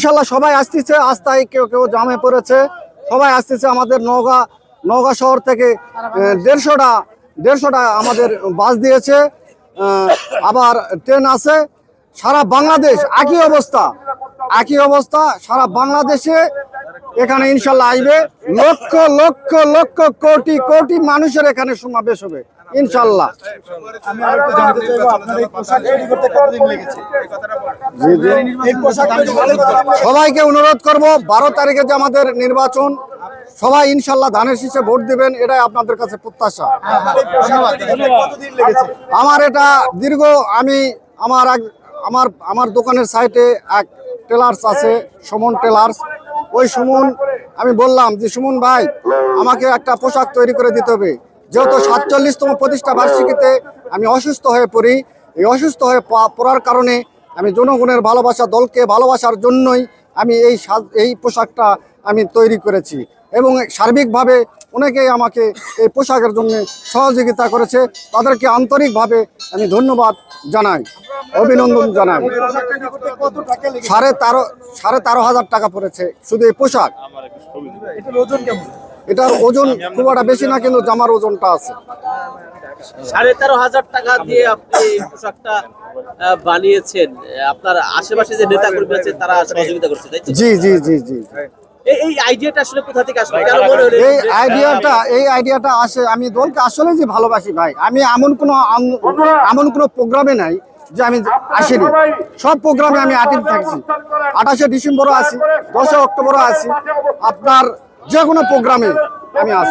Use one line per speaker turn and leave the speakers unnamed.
ইনশাল্লাহ সবাই আসতেছে, আস্তায় কেউ কেউ জামে পড়েছে, সবাই আসতেছে। আমাদের নওগাঁ শহর থেকে 150টা আমাদের বাস দিয়েছে, আবার ট্রেন আছে। সারা বাংলাদেশ একই অবস্থা সারা বাংলাদেশে এখানে ইনশাল্লাহ আসবে। লক্ষ লক্ষ লক্ষ কোটি কোটি মানুষের এখানে সমাবেশ হবে ইনশাল্লাহ।
আমি আরেকটু জানতে চাইবো, আপনার এই পোশাক তৈরি করতে কতদিন লেগেছে? এই পোশাক তৈরি করতে কতদিন লেগেছে?
সবাইকে অনুরোধ করব, 12 তারিখে যে আমাদের নির্বাচন, সবাই ইনশাল্লাহ ধানের শীষে ভোট দিবেন, এটাই আপনাদের কাছে প্রত্যাশা।
আপনার এই পোশাক তৈরি করতে কতদিন লেগেছে?
আমার এটা দীর্ঘ, আমি আমার দোকানের সাইটে এক টেলার্স আছে, সুমন টেলার্স। ওই সুমন, আমি বললাম যে সুমন ভাই, আমাকে একটা পোশাক তৈরি করে দিতে হবে। যেহেতু 47তম প্রতিষ্ঠা বার্ষিকীতে আমি অসুস্থ হয়ে পড়ি, এই অসুস্থ হয়ে পড়ার কারণে আমি জনগণের ভালোবাসা, দলকে ভালোবাসার জন্যই আমি এই পোশাকটা আমি তৈরি করেছি। এবং সার্বিকভাবে অনেকেই আমাকে এই পোশাকের জন্য সহযোগিতা করেছে, তাদেরকে আন্তরিকভাবে আমি ধন্যবাদ জানাই, অভিনন্দন জানাই।
পোশাক তৈরি করতে কত টাকা লেগেছে?
13,500 টাকা পড়েছে শুধু এই পোশাক।
এটার ওজন কেমন?
এটার ওজন খুব একটা বেশি না, কিন্তু জামার ওজনটা আছে।
13,500 টাকা দিয়ে আপনি এই পোশাকটা বানিয়েছেন। আপনার আশেপাশে যে নেতা কর্মী আছে তারা সহযোগিতা করছে, তাই তো?
জি জি জি জি।
এই আইডিয়াটা আসলে কোথা থেকে আসলো? কেন মনে হলো
এই আইডিয়াটা আসে, আমি দলকে আসলে যে ভালোবাসি ভাই। আমি এমন কোনো প্রোগ্রামে নাই যে আমি আসিনি। সব প্রোগ্রামে আমি অ্যাটেন্ড থাকছি। 28শে ডিসেম্বরও আছি, 10শে অক্টোবরও আছি, আপনার যে কোনো প্রোগ্রামে আমি আসি।